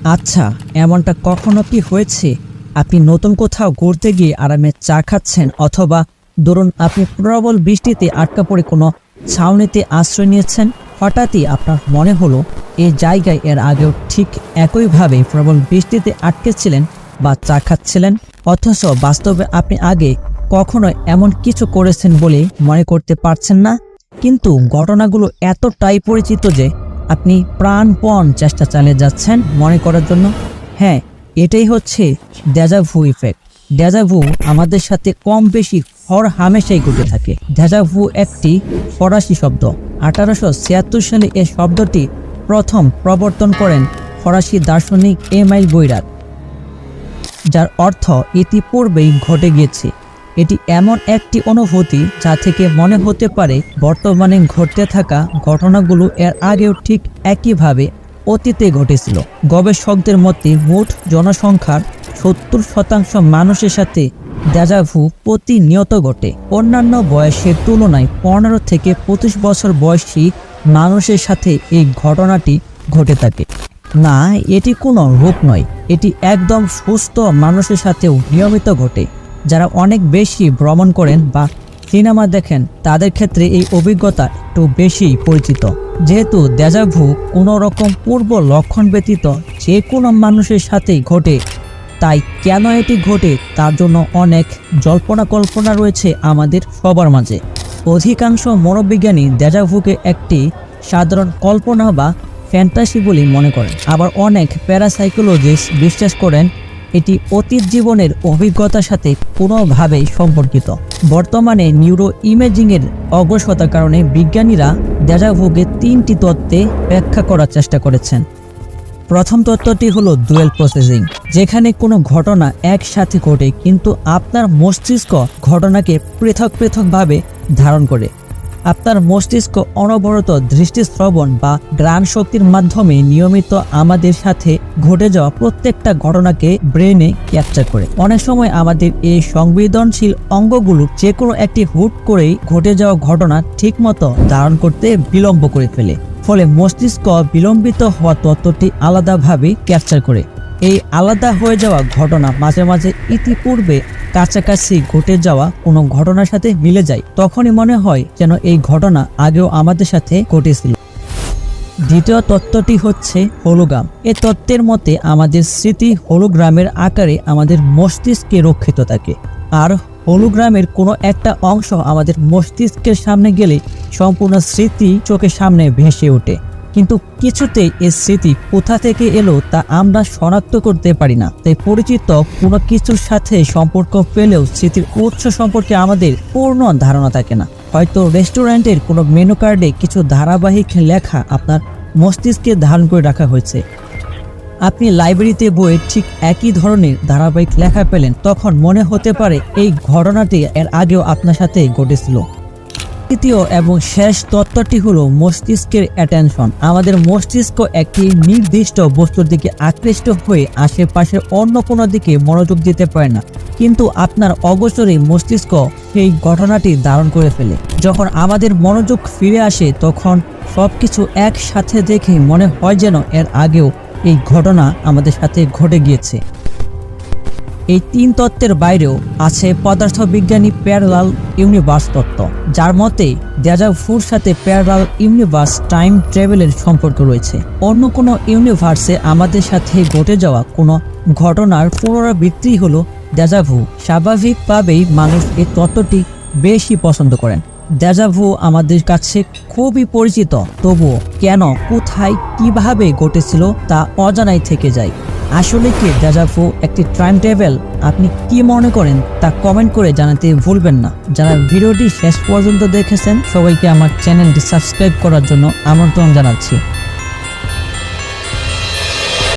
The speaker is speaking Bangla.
আচ্ছা, এমনটা কখনো কি হয়েছে? আপনি নতুন কোথাও ঘুরতে গিয়ে আরামে চা খাচ্ছেন, অথবা ধরুন আপনি প্রবল বৃষ্টিতে আটকা পড়ে কোনো ছাউনিতে আশ্রয় নিয়েছেন। হঠাৎই আপনার মনে হলো এই জায়গায় এর আগেও ঠিক একইভাবে প্রবল বৃষ্টিতে আটকেছিলেন বা চা খাচ্ছিলেন, অথচ বাস্তবে আপনি আগে কখনো এমন কিছু করেছেন বলে মনে করতে পারছেন না। কিন্তু ঘটনাগুলো এতটাই পরিচিত যে আপনি প্রাণপণ চেষ্টা চালিয়ে যাচ্ছেন মনে করার জন্য। হ্যাঁ, এটাই হচ্ছে ডেজাভু ইফেক্ট। ডেজাভু আমাদের সাথে কম বেশি হর হামেশাই ঘটে থাকে। ডেজাভু একটি ফরাসি শব্দ। 1876 সালে এই শব্দটি প্রথম প্রবর্তন করেন ফরাসি দার্শনিক এমাইল বৈরাত, যার অর্থ ইতিপূর্বেই ঘটে গিয়েছে। এটি এমন একটি অনুভূতি যা থেকে মনে হতে পারে বর্তমানে ঘটতে থাকা ঘটনাগুলো এর আগেও ঠিক একইভাবে অতীতে ঘটেছিল। গবেষকদের মতে মোট জনসংখ্যার 70% মানুষের সাথে ডেজাভু প্রতিনিয়ত ঘটে। অন্যান্য বয়সের তুলনায় 15 থেকে 25 বছর বয়সী মানুষের সাথে এই ঘটনাটি ঘটে থাকে। না, এটি কোনো রোগ নয়, এটি একদম সুস্থ মানুষের সাথেও নিয়মিত ঘটে। যারা অনেক বেশি ভ্রমণ করেন বা সিনেমা দেখেন তাদের ক্ষেত্রে এই অভিজ্ঞতা একটু বেশি পরিচিত। যেহেতু ডেজাভু কোনো রকম পূর্ব লক্ষণ ব্যতীত যে কোনো মানুষের সাথেই ঘটে, তাই কেন এটি ঘটে তার জন্য অনেক জল্পনা কল্পনা রয়েছে আমাদের সবার মাঝে। অধিকাংশ মনোবিজ্ঞানী ডেজাভুকে একটি সাধারণ কল্পনা বা ফ্যান্টাসি বলে মনে করেন। আবার অনেক প্যারাসাইকোলজিস্ট বিশ্বাস করেন এটি অতীত জীবনের অভিজ্ঞতার সাথে কোনোভাবেই সম্পর্কিত। বর্তমানে নিউরো ইমেজিংয়ের অগ্রসরতার কারণে বিজ্ঞানীরা ডেজাভুকে 3টি তত্ত্বে ব্যাখ্যা করার চেষ্টা করেছেন। প্রথম তত্ত্বটি হলো ডুয়েল প্রসেসিং, যেখানে কোনো ঘটনা একসাথে ঘটে কিন্তু আপনার মস্তিষ্ক ঘটনাকে পৃথক পৃথকভাবে ধারণ করে। আপনার মস্তিষ্ক অনবরত দৃষ্টি, শ্রবণ বা ঘ্রাণ শক্তির মাধ্যমে নিয়মিত আমাদের সাথে ঘটে যাওয়া প্রত্যেকটা ঘটনাকে ব্রেনে ক্যাপচার করে। অনেক সময় আমাদের এই সংবেদনশীল অঙ্গগুলো যে কোনো একটি হুট করেই ঘটে যাওয়া ঘটনা ঠিকমতো ধারণ করতে বিলম্ব করে ফেলে। ফলে মস্তিষ্ক বিলম্বিত হওয়া তত্ত্বটি আলাদাভাবে ক্যাপচার করে। এই আলাদা হয়ে যাওয়া ঘটনা মাঝে মাঝে ইতিপূর্বে কাছাকাছি ঘটে যাওয়া কোনো ঘটনার সাথে মিলে যায়। তখনই মনে হয় যেন এই ঘটনা আগেও আমাদের সাথে ঘটেছিল। দ্বিতীয় তত্ত্বটি হচ্ছে হোলোগ্রাম। এই তত্ত্বের মতে আমাদের স্মৃতি হোলোগ্রামের আকারে আমাদের মস্তিষ্কে রক্ষিত থাকে, আর হোলোগ্রামের কোনো একটা অংশ আমাদের মস্তিষ্কের সামনে গেলে সম্পূর্ণ স্মৃতি চোখের সামনে ভেসে ওঠে। কিন্তু কিছুতেই এই স্মৃতি কোথা থেকে এলো তা আমরা শনাক্ত করতে পারি না। তাই পরিচিত কোনো কিছুর সাথে সম্পর্ক পেলেও স্মৃতির উৎস সম্পর্কে আমাদের পূর্ণ ধারণা থাকে না। হয়তো রেস্টুরেন্টের কোনো মেনু কার্ডে কিছু ধারাবাহিক লেখা আপনার মস্তিষ্কে ধারণ করে রাখা হয়েছে। আপনি লাইব্রেরিতে বইয়ে ঠিক একই ধরনের ধারাবাহিক লেখা পেলেন, তখন মনে হতে পারে এই ঘটনাটি এর আগেও আপনার সাথে ঘটেছিল। তৃতীয় এবং শেষ তত্ত্বটি হলো মস্তিষ্কের অ্যাটেনশন। আমাদের মস্তিষ্ক একটি নির্দিষ্ট বস্তুর দিকে আকৃষ্ট হয়ে আশেপাশের অন্য কোনো দিকে মনোযোগ দিতে পারে না, কিন্তু আপনার অগোচরে মস্তিষ্ক সেই ঘটনাটি ধারণ করে ফেলে। যখন আমাদের মনোযোগ ফিরে আসে তখন সবকিছু একসাথে দেখে মনে হয় যেন এর আগেও এই ঘটনা আমাদের সাথে ঘটে গিয়েছে। এই 3 তত্ত্বের বাইরেও আছে পদার্থবিজ্ঞানী প্যারালাল ইউনিভার্স তত্ত্ব, যার মতে ডেজাভুর সাথে প্যারালাল ইউনিভার্স টাইম ট্রাভেলের সম্পর্ক রয়েছে। অন্য কোনো ইউনিভার্সে আমাদের সাথে ঘটে যাওয়া কোনো ঘটনার পুনরাবৃত্তি হলো ডেজাভু। স্বাভাবিকভাবেই মানুষ এই তত্ত্বটি বেশি পছন্দ করেন। ডেজাভু আমাদের কাছে খুবই পরিচিত, তবুও কেন, কোথায়, কিভাবে ঘটেছিল তা অজানাই থেকে যায়। আসলে কি ডেজাভু একটি টাইম ট্রাভেল? আপনি কি মনে করেন তা কমেন্ট করে জানাতে ভুলবেন না। যারা ভিডিওটি শেষ পর্যন্ত দেখেছেন সবাইকে আমার চ্যানেলটি সাবস্ক্রাইব করার জন্য আমন্ত্রণ জানাচ্ছি।